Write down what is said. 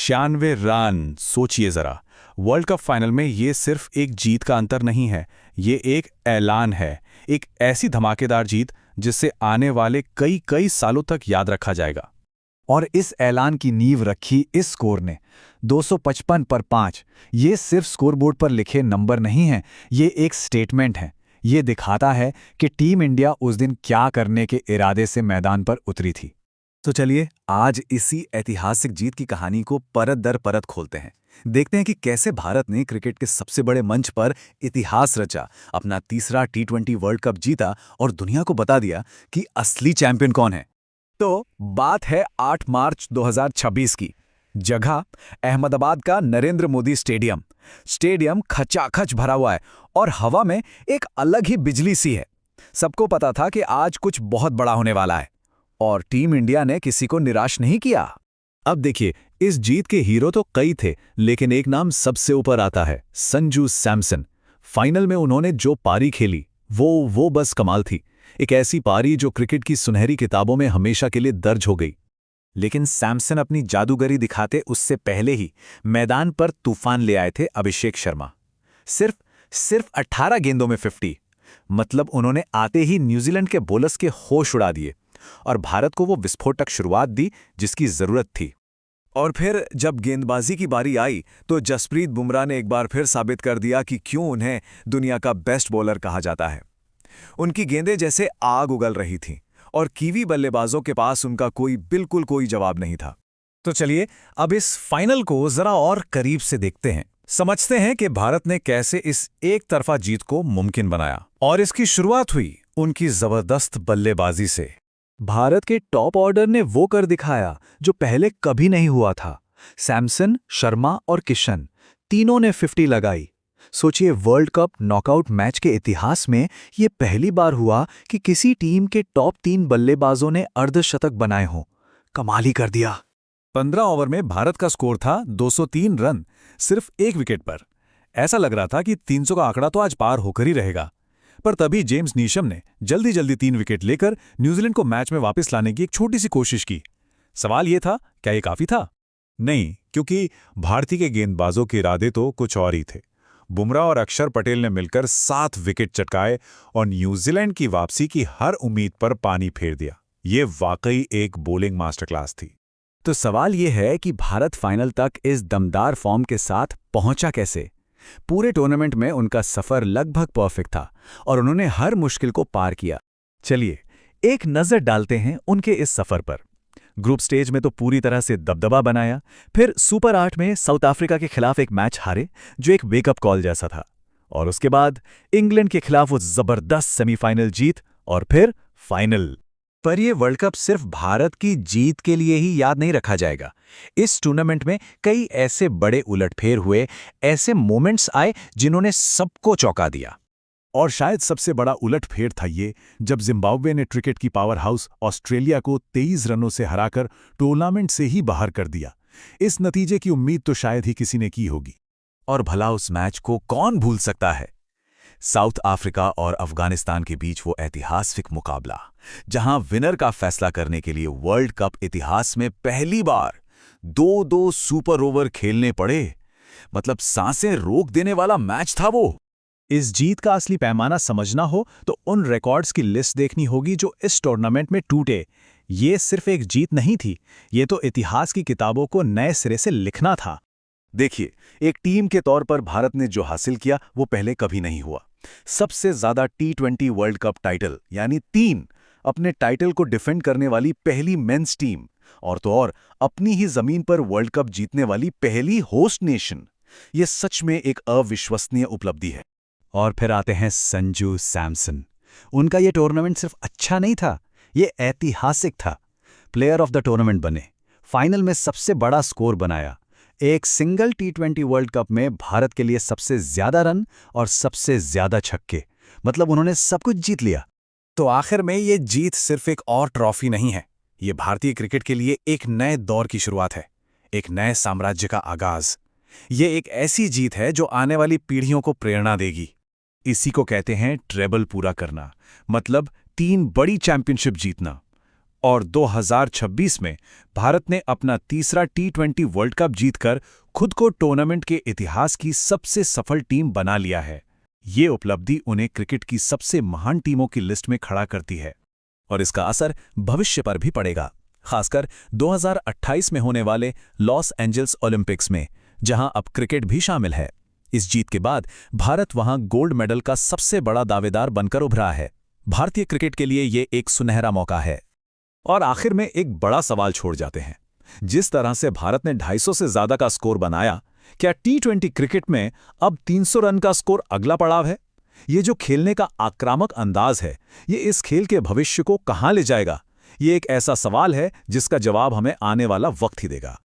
96 run. सोचिए जरा, world cup final में ये सिर्फ एक जीत का अंतर नहीं है, ये एक ऐलान है, एक ऐसी धमाकेदार जीत जिससे आने वाले कई कई सालों तक याद रखा जाएगा। और इस ऐलान की नींव रखी इस स्कोर ने 255 पर 5। ये सिर्फ स्कोरबोर्ड पर लिखे नंबर नहीं हैं, ये एक स्टेटमेंट है। ये दिखाता है कि टीम इंडिया उस दिन क्या करने के इरादे से मैदान पर उतरी थी। तो चलिए आज इसी ऐतिहासिक जीत की कहानी को परत दर परत खोलते हैं। देखते हैं कि कैसे भारत ने क्रिकेट के सबसे बड़े मंच पर इतिहास रचा, अपना तीसरा टी20 वर्ल्ड कप जीता और दुनिया को बता दिया कि असली चैंपियन कौन है। तो बात है 8 मार्च 2026 की। जगह अहमदाबाद का नरेंद्र मोदी स्टेडियम। स्टेडियम खचाखच भरा हुआ है और हवा में एक अलग ही बिजली सी है। सबको पता था कि आज कुछ बहुत बड़ा होने वाला है और टीम इंडिया ने किसी को निराश नहीं किया। अब देखिए, इस जीत के हीरो तो कई थे, लेकिन एक नाम सबसे ऊपर आता है, संजू सैमसन। फाइनल में उन्होंने जो पारी खेली वो बस कमाल थी। एक ऐसी पारी जो क्रिकेट की सुनहरी किताबों में हमेशा के लिए दर्ज हो गई। लेकिन सैमसन अपनी जादूगरी दिखाते उससे पहले ही मैदान पर तूफान ले आए थे अभिषेक शर्मा। सिर्फ 18 गेंदों में 50। मतलब उन्होंने आते ही न्यूजीलैंड के बोलर्स के होश उड़ा दिए और भारत को वो विस्फोटक शुरुआत दी जिसकी जरूरत थी। और फिर जब गेंदबाजी की बारी आई तो जसप्रीत बुमराह ने एक बार फिर साबित कर दिया कि क्यों उन्हें दुनिया का बेस्ट बॉलर कहा जाता है। उनकी गेंदें जैसे आग उगल रही थीं और कीवी बल्लेबाजों के पास उनका बिल्कुल कोई जवाब नहीं था। तो चलिए अब इस फाइनल को जरा और करीब से देखते हैं, समझते हैं कि भारत ने कैसे इस एक तरफा जीत को मुमकिन बनाया। और इसकी शुरुआत हुई उनकी जबरदस्त बल्लेबाजी से। भारत के टॉप ऑर्डर ने वो कर दिखाया जो पहले कभी नहीं हुआ था। सैमसन, शर्मा और किशन तीनों ने 50 लगाई। सोचिए, वर्ल्ड कप नॉकआउट मैच के इतिहास में ये पहली बार हुआ कि किसी टीम के टॉप 3 बल्लेबाजों ने अर्धशतक बनाए हों। कमाल ही कर दिया। 15 ओवर में भारत का स्कोर था 203 रन, सिर्फ एक विकेट पर। ऐसा लग रहा था कि 300 का आंकड़ा तो आज पार होकर ही रहेगा। पर तभी जेम्स नीशम ने जल्दी 3 विकेट लेकर न्यूजीलैंड को मैच में वापस लाने की एक छोटी सी कोशिश की। सवाल यह था, क्या ये काफी था? नहीं, क्योंकि भारतीय के गेंदबाजों के इरादे तो कुछ और ही थे। बुमराह और अक्षर पटेल ने मिलकर 7 विकेट चटकाए और न्यूजीलैंड की वापसी की हर उम्मीद पर पानी फेर दिया। ये वाकई एक बॉलिंग मास्टरक्लास थी। तो सवाल यह है कि भारत फाइनल तक इस दमदार फॉर्म के साथ पहुंचा कैसे? पूरे टूर्नामेंट में उनका सफर लगभग परफेक्ट था और उन्होंने हर मुश्किल को पार किया। चलिए एक नजर डालते हैं उनके इस सफर पर। ग्रुप स्टेज में तो पूरी तरह से दबदबा बनाया, फिर सुपर 8 में साउथ अफ्रीका के खिलाफ एक मैच हारे जो एक वेकअप कॉल जैसा था, और उसके बाद इंग्लैंड के खिलाफ वो जबरदस्त सेमीफाइनल जीत और फिर फाइनल। पर यह वर्ल्ड कप सिर्फ भारत की जीत के लिए ही याद नहीं रखा जाएगा। इस टूर्नामेंट में कई ऐसे बड़े उलटफेर हुए, ऐसे मोमेंट्स आए जिन्होंने सबको चौंका दिया। और शायद सबसे बड़ा उलटफेर था ये जब जिम्बाब्वे ने क्रिकेट की पावर हाउस ऑस्ट्रेलिया को 23 रनों से हराकर टूर्नामेंट से ही बाहर कर दिया। इस नतीजे की उम्मीद तो शायद ही किसी ने की होगी। और भला उस मैच को कौन भूल सकता है? साउथ अफ्रीका और अफगानिस्तान के बीच वो ऐतिहासिक मुकाबला, जहां विनर का फैसला करने के लिए वर्ल्ड कप इतिहास में पहली बार 2-2 सुपर ओवर खेलने पड़े। मतलब सांसें रोक देने वाला मैच था वो। इस जीत का असली पैमाना समझना हो तो उन रिकॉर्ड्स की लिस्ट देखनी होगी जो इस टूर्नामेंट में टूटे। ये सिर्फ एक जीत नहीं थी, ये तो इतिहास की किताबों को नए सिरे से लिखना था। देखिए, एक टीम के तौर पर भारत ने जो हासिल किया वो पहले कभी नहीं हुआ। सबसे ज्यादा टी20 वर्ल्ड कप टाइटल, यानी 3, अपने टाइटल को डिफेंड करने वाली पहली मेंस टीम, और तो और अपनी ही जमीन पर वर्ल्ड कप जीतने वाली पहली होस्ट नेशन। ये सच में एक अविश्वसनीय उपलब्धि है। और फिर आते हैं संजू सैमसन। उनका ये टूर्नामेंट सिर्फ अच्छा नहीं था, ये ऐतिहासिक था। प्लेयर ऑफ द टूर्नामेंट बने, फाइनल में सबसे बड़ा स्कोर बनाया, एक सिंगल टी20 वर्ल्ड कप में भारत के लिए सबसे ज्यादा रन और सबसे ज्यादा छक्के। मतलब उन्होंने सब कुछ जीत लिया। तो आखिर में ये जीत सिर्फ एक और ट्रॉफी नहीं है, ये भारतीय क्रिकेट के लिए एक नए दौर की शुरुआत है, एक नए साम्राज्य का आगाज। ये एक ऐसी जीत है जो आने वाली पीढ़ियों को प्रेरणा देगी। इसी को कहते हैं ट्रेबल पूरा करना, मतलब 3 बड़ी चैंपियनशिप जीतना। और 2026 में भारत ने अपना तीसरा T20 वर्ल्ड कप जीतकर खुद को टूर्नामेंट के इतिहास की सबसे सफल टीम बना लिया है। ये उपलब्धि उन्हें क्रिकेट की सबसे महान टीमों की लिस्ट में खड़ा करती है। और इसका असर भविष्य पर भी पड़ेगा, खासकर 2028 में होने वाले लॉस एंजल्स ओलंपिक्स में, जहां अब क्रिकेट भी शामिल है। इस जीत के बाद भारत वहां गोल्ड मेडल का सबसे बड़ा दावेदार बनकर उभरा है। भारतीय क्रिकेट के लिए ये एक सुनहरा मौका है। और आखिर में एक बड़ा सवाल छोड़ जाते हैं। जिस तरह से भारत ने 250 से ज्यादा का स्कोर बनाया, क्या T20 क्रिकेट में अब 300 रन का स्कोर अगला पड़ाव है? ये जो खेलने का आक्रामक अंदाज है, ये इस खेल के भविष्य को कहां ले जाएगा? ये एक ऐसा सवाल है जिसका जवाब हमें आने वाला वक्त ही देगा।